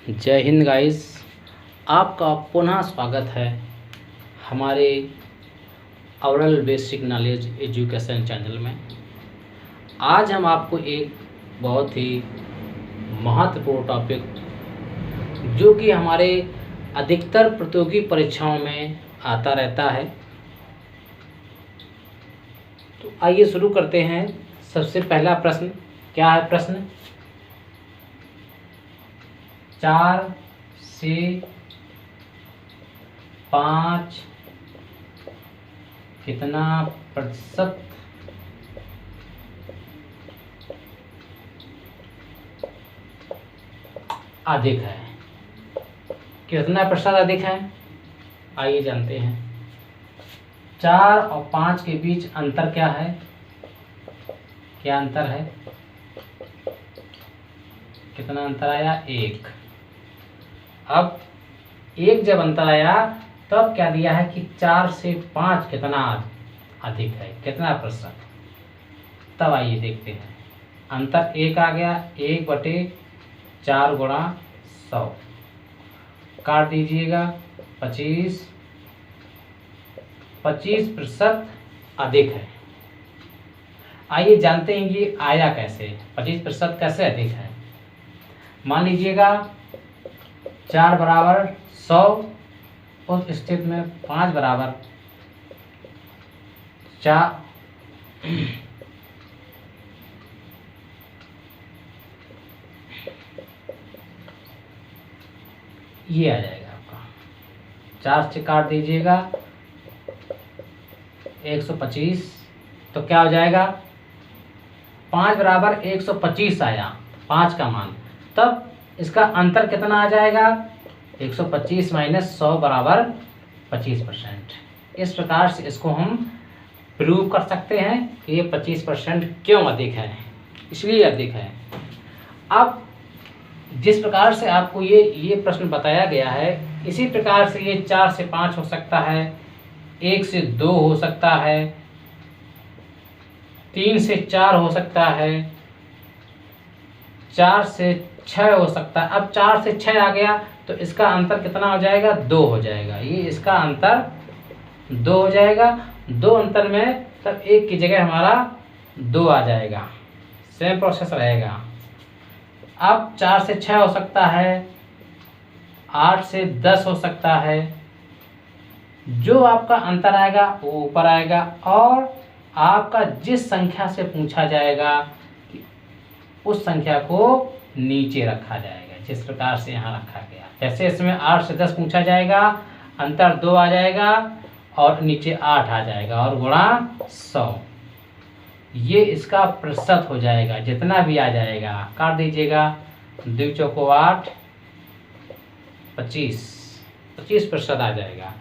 जय हिंद गाइस। आपका पुनः स्वागत है हमारे oral basic knowledge education channel में। आज हम आपको एक बहुत ही महत्वपूर्ण टॉपिक जो कि हमारे अधिकतर प्रतियोगी परीक्षाओं में आता रहता है, तो आइए शुरू करते हैं। सबसे पहला प्रश्न क्या है? प्रश्न 4 से 5 कितना प्रतिशत अधिक है? कितना प्रतिशत अधिक है? आइए जानते हैं। 4 और 5 के बीच अंतर क्या है? क्या अंतर है? कितना अंतर आया? 1। अब 1 जब अंतर आया तब क्या दिया है कि 4 से 5 कितना अधिक है, कितना प्रतिशत। तब आइए देखते हैं। अंतर 1 आ गया, 1/4 गुणा 100 काट दीजिएगा। 25% अधिक है। आइए जानते हैं कि आया कैसे, 25% कैसे अधिक है। मान लीजिएगा 4 बराबर 100, उस स्थिति में 5 बराबर 4 ये आ जाएगा आपका। 4 से काट दीजिएगा 125, तो क्या हो जाएगा? 5 बराबर 125 आया, 5 का मान। तब इसका अंतर कितना आ जाएगा? 125 माइनस 100 बराबर 25%। इस प्रकार से इसको हम प्रूव कर सकते हैं कि ये 25% क्यों अधिक है, इसलिए अधिक है। अब जिस प्रकार से आपको ये प्रश्न बताया गया है, इसी प्रकार से ये 4 से 5 हो सकता है, 1 से 2 हो सकता है, 3 से 4 हो सकता है, 4 से 6 हो सकता है। अब 4 से 6 आ गया तो इसका अंतर कितना हो जाएगा? 2 हो जाएगा। ये इसका अंतर 2 हो जाएगा। 2 अंतर में तब 1 की जगह हमारा 2 आ जाएगा। सेम प्रोसेस रहेगा। अब 4 से 6 हो सकता है, 8 से 10 हो सकता है। जो आपका अंतर आएगा वो ऊपर आएगा, और आपका जिस संख्या से पूछा जाएगा उस संख्या को नीचे रखा जाएगा, जिस प्रकार से यहाँ रखा गया। जैसे इसमें 8 से 10 पूछा जाएगा, अंतर 2 आ जाएगा और नीचे 8 आ जाएगा और गुणा 100। ये इसका प्रतिशत हो जाएगा। जितना भी आ जाएगा काट दीजिएगा। 2 चौको 8, 25% आ जाएगा।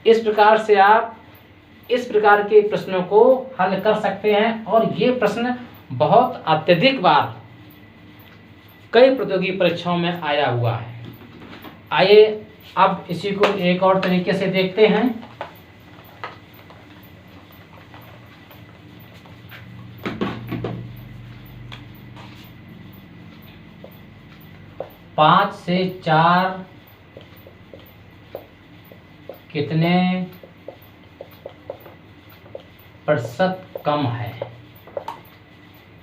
इस प्रकार से आप इस प्रकार के प्रश्नों को हल कर सकते हैं, और ये प्रश्न बहुत अत्यधिक बार कई प्रतियोगी परीक्षाओं में आया हुआ है। आइए अब इसी को एक और तरीके से देखते हैं। पाँच से 4 कितने प्रतिशत कम है?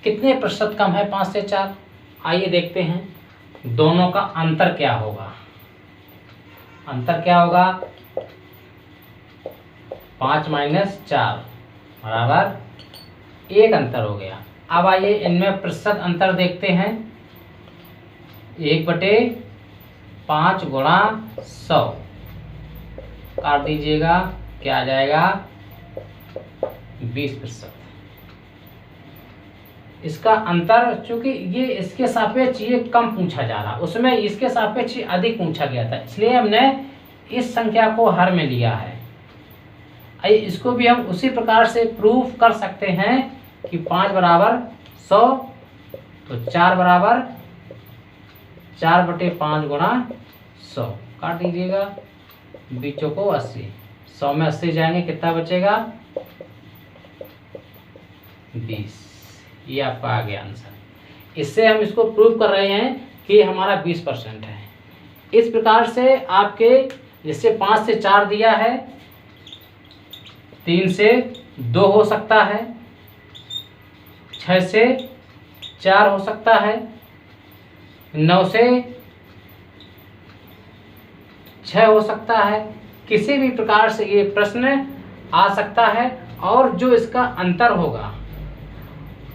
कितने प्रतिशत कम है 5 से 4? आइए देखते हैं दोनों का अंतर क्या होगा। अंतर क्या होगा? 5 माइनस 4 बराबर 1 अंतर हो गया। अब आइए इनमें प्रतिशत अंतर देखते हैं। 1/5 गुणा 100 काट दीजिएगा, क्या आ जाएगा? 20%। इसका अंतर, चूंकि ये इसके सापेक्ष ये कम पूछा जा रहा, उसमें इसके सापेक्ष अधिक पूछा गया था, इसलिए हमने इस संख्या को हर में लिया है। आइए इसको भी हम उसी प्रकार से प्रूफ कर सकते हैं कि 5 बराबर 100, तो 4 बराबर 4/5 गुणा 100 काट दीजिएगा। 20 को 80, 100 में 80 जाएंगे, कितना बचेगा? 20। ये आपका आ गया आंसर। इससे हम इसको प्रूव कर रहे हैं कि हमारा 20% है। इस प्रकार से आपके जैसे 5 से 4 दिया है, 3 से 2 हो सकता है, 6 से 4 हो सकता है, 9 से 6 हो सकता है। किसी भी प्रकार से ये प्रश्न आ सकता है और जो इसका अंतर होगा,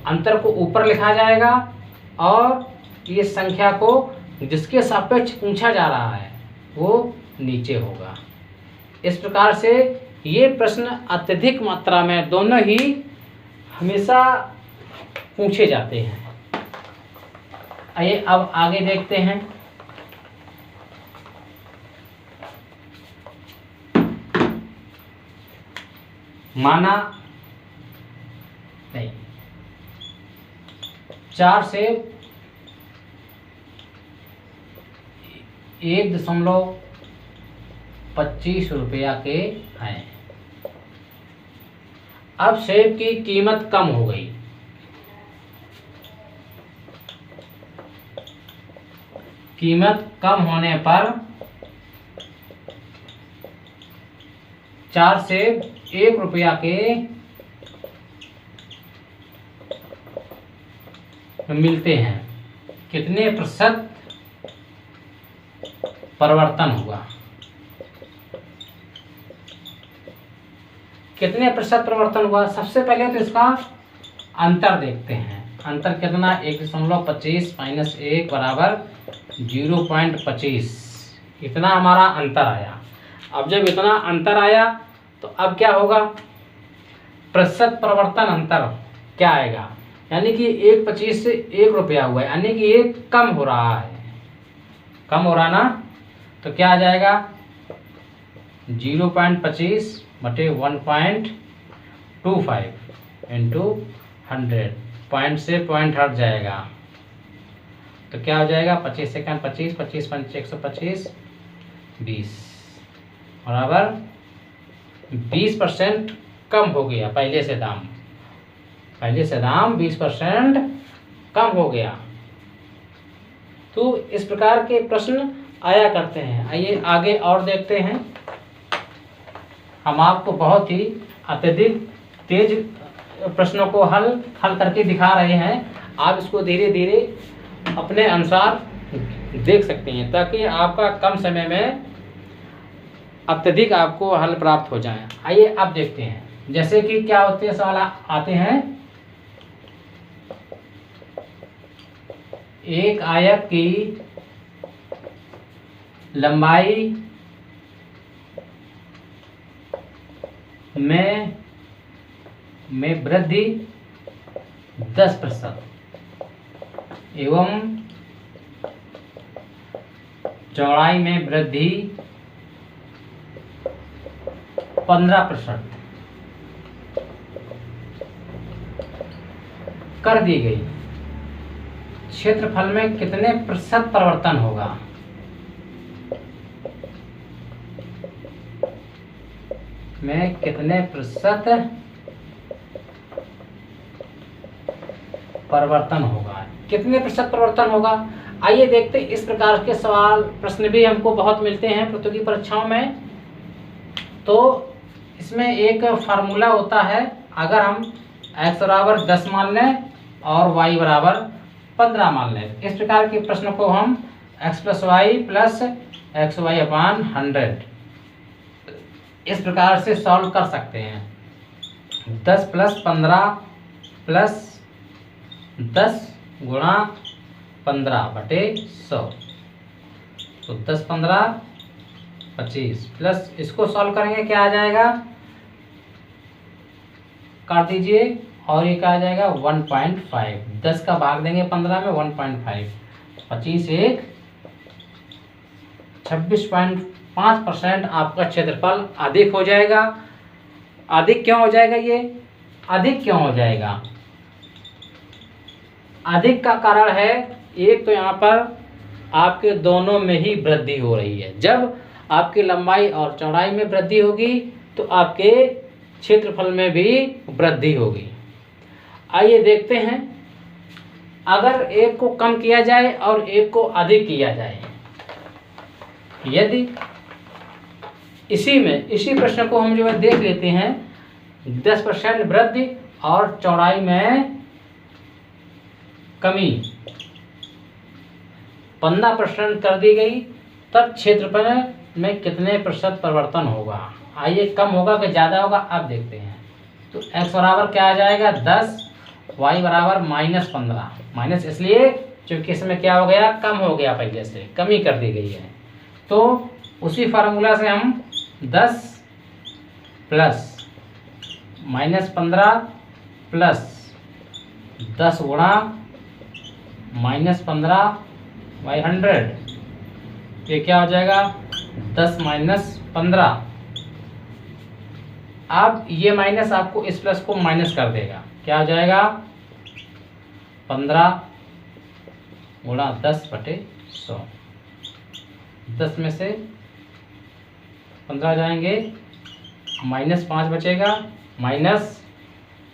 अंतर को ऊपर लिखा जाएगा और ये संख्या को जिसके सापेक्ष पूछा जा रहा है वो नीचे होगा। इस प्रकार से ये प्रश्न अत्यधिक मात्रा में दोनों ही हमेशा पूछे जाते हैं। आइए अब आगे देखते हैं। माना नहीं, 4 से 1.25 रुपया के हैं। अब सेब की कीमत कम हो गई। कीमत कम होने पर 4 सेब 1 रुपया के मिलते हैं। कितने प्रतिशत परिवर्तन हुआ? कितने प्रतिशत परिवर्तन हुआ? सबसे पहले तो इसका अंतर देखते हैं। अंतर कितना? 1.25 माइनस 1 बराबर 0.25। इतना हमारा अंतर आया। अब जब इतना अंतर आया तो अब क्या होगा? प्रतिशत परिवर्तन अंतर क्या आएगा? यानी कि 1.25 से 1 रुपया हुआ है, यानी कि ये कम हो रहा है। कम हो रहा ना, तो क्या आ जाएगा? 0.25 बटे 1.25 इंटू 100। पॉइंट से पॉइंट हट जाएगा तो क्या हो जाएगा? 25 सेकंड 25, 25 पंच 125, 20 बराबर 20% कम हो गया। पहले से दाम 20% कम हो गया। तो इस प्रकार के प्रश्न आया करते हैं। आइए आगे और देखते हैं। हम आपको बहुत ही अत्यधिक तेज प्रश्नों को हल करके दिखा रहे हैं। आप इसको धीरे धीरे अपने अनुसार देख सकते हैं ताकि आपका कम समय में अत्यधिक आपको हल प्राप्त हो जाए। आइए अब देखते हैं। जैसे कि क्या होते हैं, सवाल आते हैं। एक आयत की लंबाई में वृद्धि 10% एवं चौड़ाई में वृद्धि 15% कर दी गई। क्षेत्रफल में कितने प्रतिशत परिवर्तन होगा? में कितने प्रतिशत परिवर्तन होगा? कितने प्रतिशत परिवर्तन होगा? आइए देखते हैं। इस प्रकार के सवाल प्रश्न भी हमको बहुत मिलते हैं प्रतियोगी परीक्षाओं में। तो इसमें एक फार्मूला होता है। अगर हम x बराबर 10 मान लें और y बराबर 15 मान लें, इस प्रकार के प्रश्न को हम x plus y plus x y upon 100 इस प्रकार से सॉल्व कर सकते हैं। 10 प्लस 15 प्लस 10 गुणा 15 बटे 100, तो 10 15 25 प्लस इसको सॉल्व करेंगे क्या आ जाएगा? काट दीजिए और ये क्या आ जाएगा? 1.5। 10 का भाग देंगे 15 में 1.5, 25 एक 26.5% आपका क्षेत्रफल अधिक हो जाएगा। अधिक क्यों हो जाएगा? ये अधिक क्यों हो जाएगा? अधिक का कारण है, एक तो यहाँ पर आपके दोनों में ही वृद्धि हो रही है। जब आपकी लंबाई और चौड़ाई में वृद्धि होगी तो आपके क्षेत्रफल में भी वृद्धि होगी। आइए देखते हैं। अगर एक को कम किया जाए और एक को अधिक किया जाए यदि इसी प्रश्न को हम जो है देख लेते हैं, 10% वृद्धि और चौड़ाई में कमी 15% कर दी गई, तब क्षेत्रफल में कितने प्रतिशत परिवर्तन होगा। आइए, कम होगा कि ज़्यादा होगा, अब देखते हैं। तो x बराबर क्या आ जाएगा 10, y बराबर -15। माइनस इसलिए क्योंकि इसमें क्या हो गया, कम हो गया, पहले से कमी कर दी गई है। तो उसी फार्मूला से हम 10 प्लस -15 प्लस 10 गुणा -15/100, ये क्या हो जाएगा 10 - 15। अब ये माइनस आपको इस प्लस को माइनस कर देगा, क्या हो जाएगा 15 गुणा 10/100। 10 में से 15 जाएंगे, -5 बचेगा, माइनस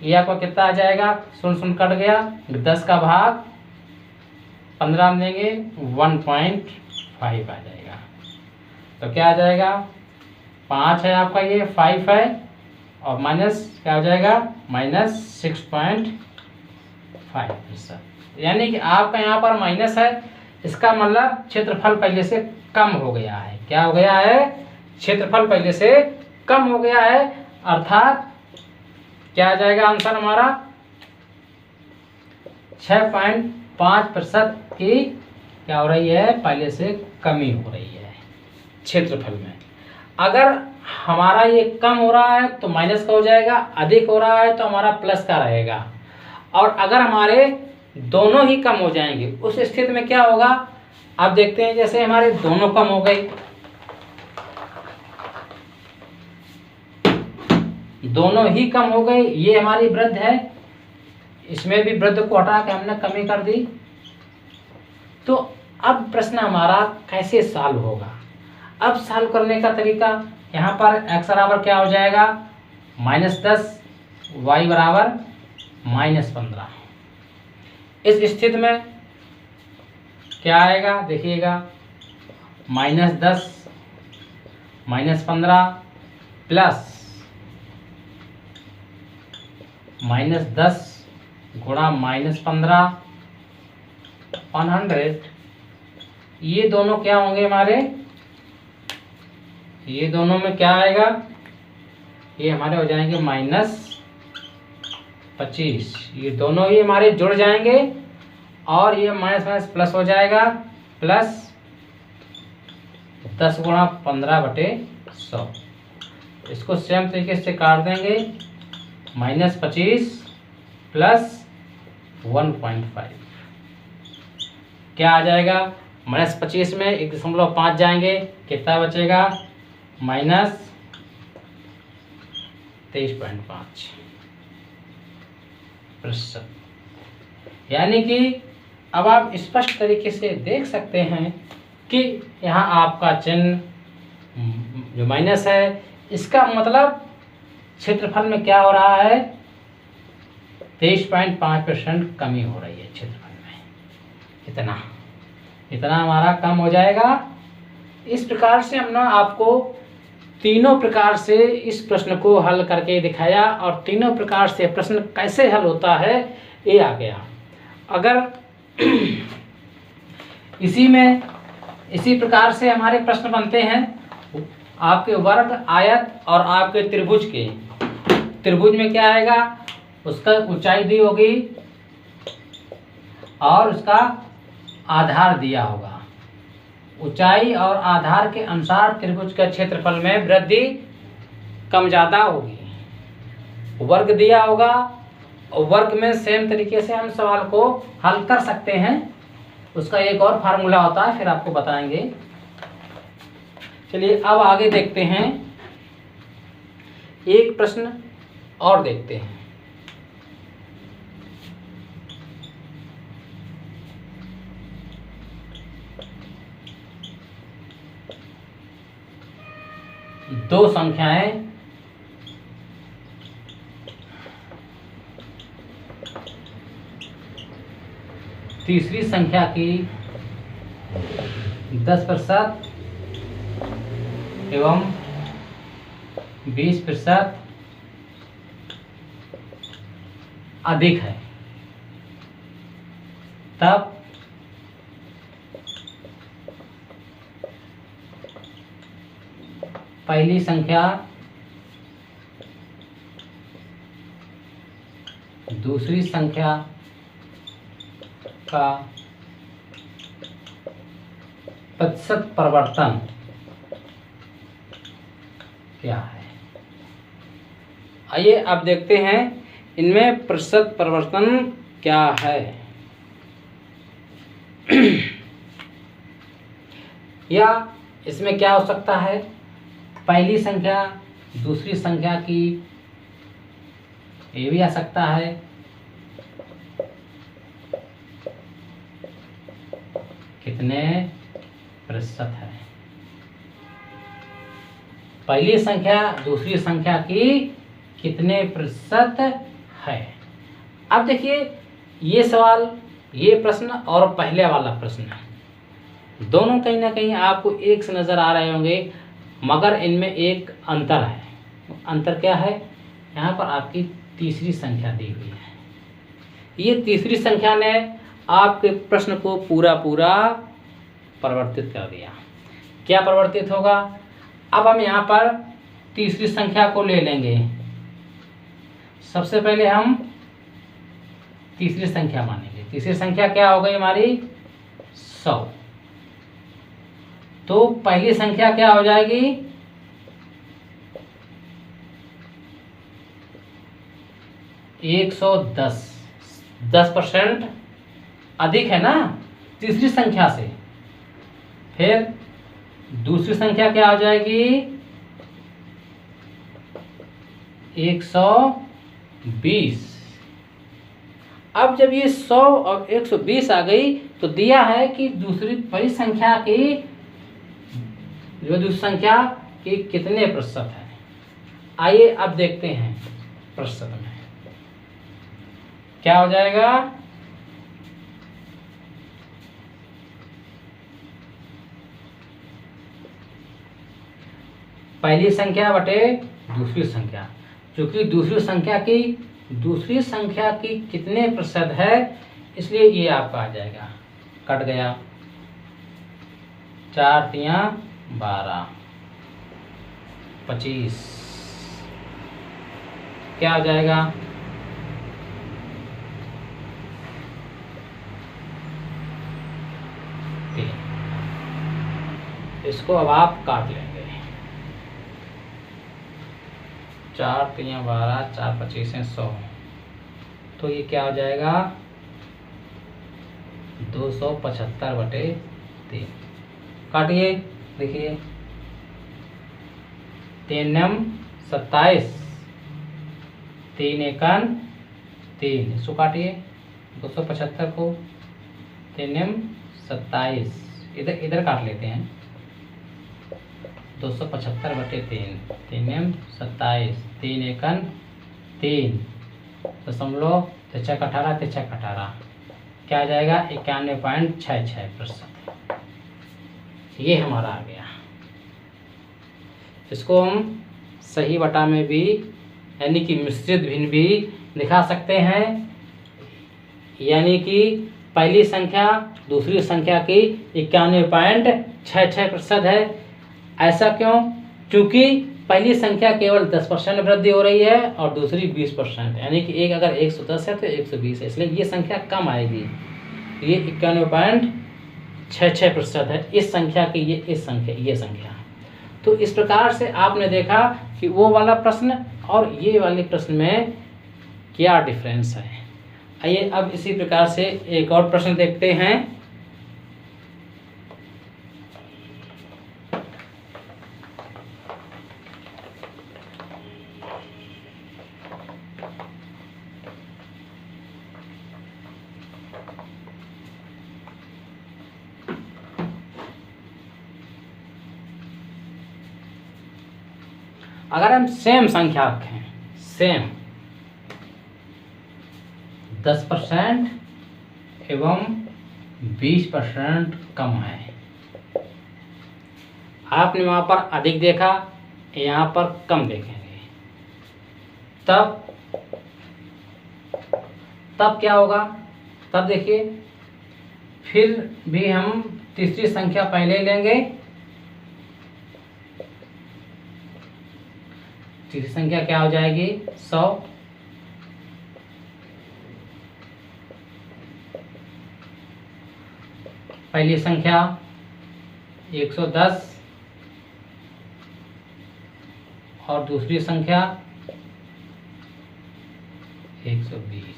ये आपका कितना आ जाएगा, 0 कट गया, 10 का भाग 15 में देंगे 1.5 आ जाएगा। तो क्या आ जाएगा 5 है आपका, ये 5 है, और माइनस क्या हो जाएगा -6.5%। यानी कि आपका यहाँ पर माइनस है, इसका मतलब क्षेत्रफल पहले से कम हो गया है। क्या हो गया है, क्षेत्रफल पहले से कम हो गया है, अर्थात क्या आ जाएगा आंसर हमारा 6.5% की क्या हो रही है, पहले से कमी हो रही है क्षेत्रफल में। अगर हमारा ये कम हो रहा है तो माइनस का हो जाएगा, अधिक हो रहा है तो हमारा प्लस का रहेगा। और अगर हमारे दोनों ही कम हो जाएंगे, उस स्थिति में क्या होगा, आप देखते हैं जैसे हमारे दोनों कम हो गए, दोनों ही कम हो गए, ये हमारी वृद्ध है, इसमें भी वृद्ध को हटा के हमने कमी कर दी। तो अब प्रश्न हमारा कैसे सॉल्व होगा। अब सॉल्व करने का तरीका, यहाँ पर x बराबर क्या हो जाएगा -10, y बराबर -15। इस स्थिति में क्या आएगा देखिएगा, -10 -15 प्लस -10 गुणा -15 100, ये दोनों क्या होंगे हमारे, ये दोनों में क्या आएगा, ये हमारे हो जाएंगे -25। ये दोनों ही हमारे जुड़ जाएंगे और ये माइनस प्लस हो जाएगा, प्लस 10 गुणा 15/100। इसको सेम तरीके से काट देंगे, -25 प्लस 1.5 क्या आ जाएगा, -25 में 1.5 जाएंगे, कितना बचेगा -23.5%। यानी कि अब आप स्पष्ट तरीके से देख सकते हैं कि यहाँ आपका चिन्ह जो माइनस है, इसका मतलब क्षेत्रफल में क्या हो रहा है, 23.5% कमी हो रही है क्षेत्रफल में। इतना हमारा कम हो जाएगा। इस प्रकार से हमने आपको तीनों प्रकार से इस प्रश्न को हल करके दिखाया, और तीनों प्रकार से प्रश्न कैसे हल होता है ये आ गया। अगर इसी प्रकार से हमारे प्रश्न बनते हैं, आपके वर्ग, आयत और आपके त्रिभुज के। त्रिभुज में क्या आएगा, उसका ऊंचाई दी होगी और उसका आधार दिया होगा। ऊंचाई और आधार के अनुसार त्रिभुज के क्षेत्रफल में वृद्धि कम ज़्यादा होगी। वर्ग दिया होगा, और वर्ग में सेम तरीके से हम सवाल को हल कर सकते हैं। उसका एक और फार्मूला होता है, फिर आपको बताएंगे। चलिए अब आगे देखते हैं, एक प्रश्न और देखते हैं। दो संख्याएं तीसरी संख्या की 10% एवं 20% अधिक है, तब पहली संख्या दूसरी संख्या का प्रतिशत परिवर्तन क्या है। आइए अब देखते हैं इनमें प्रतिशत परिवर्तन क्या है। या इसमें क्या हो सकता है, पहली संख्या दूसरी संख्या की, ये भी आ सकता है, कितने प्रतिशत है। पहली संख्या दूसरी संख्या की कितने प्रतिशत है। अब देखिए ये सवाल, ये प्रश्न और पहले वाला प्रश्न दोनों कहीं ना कहीं आपको एक से नज़र आ रहे होंगे, मगर इनमें एक अंतर है। अंतर क्या है, यहाँ पर आपकी तीसरी संख्या दी हुई है। ये तीसरी संख्या ने आपके प्रश्न को पूरा परिवर्तित कर दिया। क्या परिवर्तित होगा, अब हम यहाँ पर तीसरी संख्या को ले लेंगे। सबसे पहले हम तीसरी संख्या मानेंगे। तीसरी संख्या क्या हो गई हमारी 100। तो पहली संख्या क्या हो जाएगी 110। 10% अधिक है ना तीसरी संख्या से। फिर दूसरी संख्या क्या हो जाएगी 120। अब जब ये 100 और 120 आ गई तो दिया है कि दूसरी पहली संख्या की जो दूसरी संख्या की कितने प्रतिशत है। आइए अब देखते हैं प्रतिशत में क्या हो जाएगा। पहली संख्या बटे दूसरी संख्या, क्योंकि दूसरी संख्या की कितने प्रतिशत है, इसलिए ये आपका आ जाएगा, कट गया 4 तिया 12 25 क्या हो जाएगा 3। इसको अब आप काट लेंगे। 4 तिया 12 4 25 100, तो ये क्या हो जाएगा 275/3। काटिए, देखिए 3 9 27 3 1 3, इसको काटिए 275 को 3 9 27, इधर काट लेते हैं 275/3 3 9 27 3 1 3 दशमलव 3 18 क्या आ जाएगा 91.66%। ये हमारा आ गया। इसको हम सही बटा में भी यानी कि मिश्रित भिन्न भी दिखा सकते हैं, यानी कि पहली संख्या दूसरी संख्या की 91.66% है। ऐसा क्यों, क्योंकि पहली संख्या केवल 10% वृद्धि हो रही है और दूसरी 20%, यानी कि एक अगर 110 है तो 120 है, इसलिए ये संख्या कम आएगी। ये 91.66% है इस संख्या की, ये संख्या। तो इस प्रकार से आपने देखा कि वो वाला प्रश्न और ये वाले प्रश्न में क्या डिफरेंस है। आइए अब इसी प्रकार से एक और प्रश्न देखते हैं। अगर हम सेम संख्या रखें, सेम 10% एवं 20% कम है। आपने वहाँ पर अधिक देखा, यहाँ पर कम देखेंगे, तब क्या होगा? तब देखिए, फिर भी हम तीसरी संख्या पहले लेंगे। तीसरी संख्या क्या हो जाएगी? 100। पहली संख्या 110 और दूसरी संख्या 120।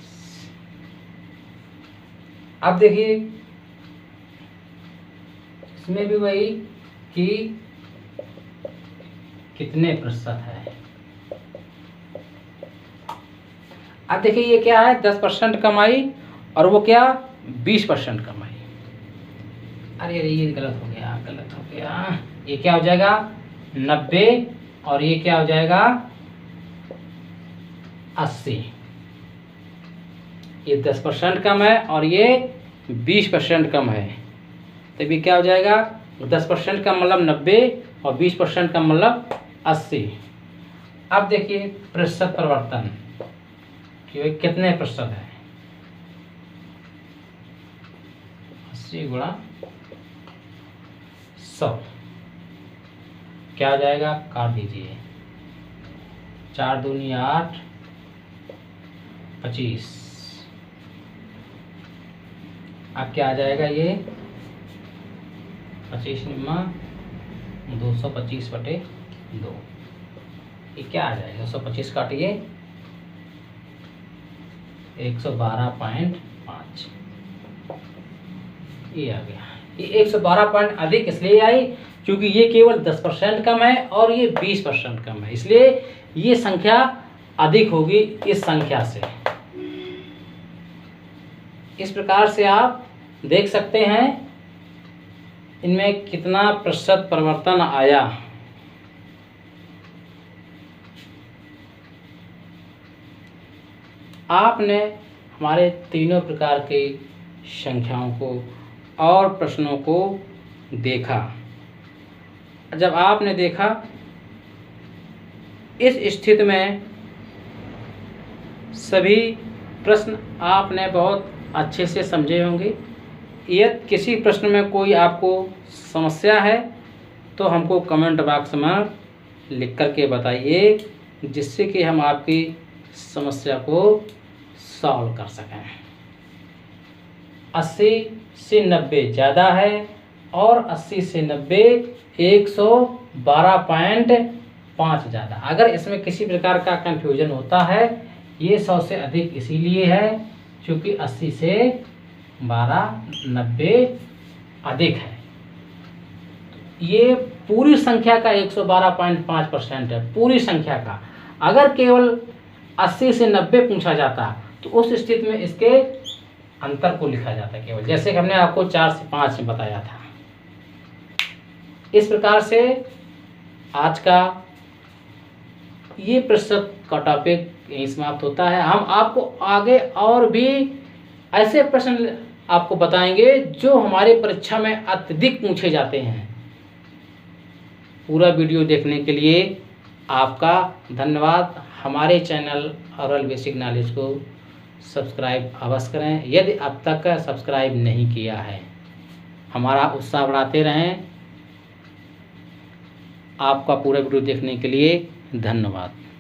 अब देखिए, इसमें भी वही कि कितने प्रतिशत है। अब देखिए, ये क्या है? 10% कमाई और वो क्या? 20% कमाई। अरे ये गलत हो गया, गलत हो गया। ये क्या हो जाएगा? 90 और ये क्या हो जाएगा? 80। ये 10% कम है और ये 20% कम है, तो ये क्या हो जाएगा? 10% का मतलब 90 और 20% का मतलब 80। अब देखिए प्रतिशत परिवर्तन कि कितने प्रतिशत है। 80 गुणा 100 क्या हो जाएगा? काट दीजिए। 4 दूनी 8, 25। अब क्या आ जाएगा? ये 25 निम्मा 225/2। ये क्या आ जाएगा? 125 काटिए 112.5। ये आ गया। ये 112 पॉइंट अधिक इसलिए आई क्योंकि ये केवल 10% कम है और ये 20% कम है, इसलिए ये संख्या अधिक होगी इस संख्या से। इस प्रकार से आप देख सकते हैं इनमें कितना प्रतिशत परिवर्तन आया। आपने हमारे तीनों प्रकार के संख्याओं को और प्रश्नों को देखा। जब आपने देखा, इस स्थिति में सभी प्रश्न आपने बहुत अच्छे से समझे होंगे। यदि किसी प्रश्न में कोई आपको समस्या है तो हमको कमेंट बॉक्स में लिख कर के बताइए, जिससे कि हम आपकी समस्या को सॉल्व कर सकें। 80 से 90 ज़्यादा है और 80 से 90 112.5 ज़्यादा। अगर इसमें किसी प्रकार का कंफ्यूजन होता है, ये 100 से अधिक इसीलिए है क्योंकि 80 से 90 अधिक है। ये पूरी संख्या का 112.5% है, पूरी संख्या का। अगर केवल 80 से 90 पूछा जाता तो उस स्थिति में इसके अंतर को लिखा जाता है केवल, जैसे कि हमने आपको 4 से 5 में बताया था। इस प्रकार से आज का ये प्रतिशत का टॉपिक यहीं समाप्त होता है। हम आपको आगे और भी ऐसे प्रश्न आपको बताएंगे जो हमारे परीक्षा में अत्यधिक पूछे जाते हैं। पूरा वीडियो देखने के लिए आपका धन्यवाद। हमारे चैनल ओरल बेसिक नॉलेज को सब्सक्राइब अवश्य करें यदि अब तक सब्सक्राइब नहीं किया है। हमारा उत्साह बढ़ाते रहें। आपका पूरा वीडियो देखने के लिए धन्यवाद।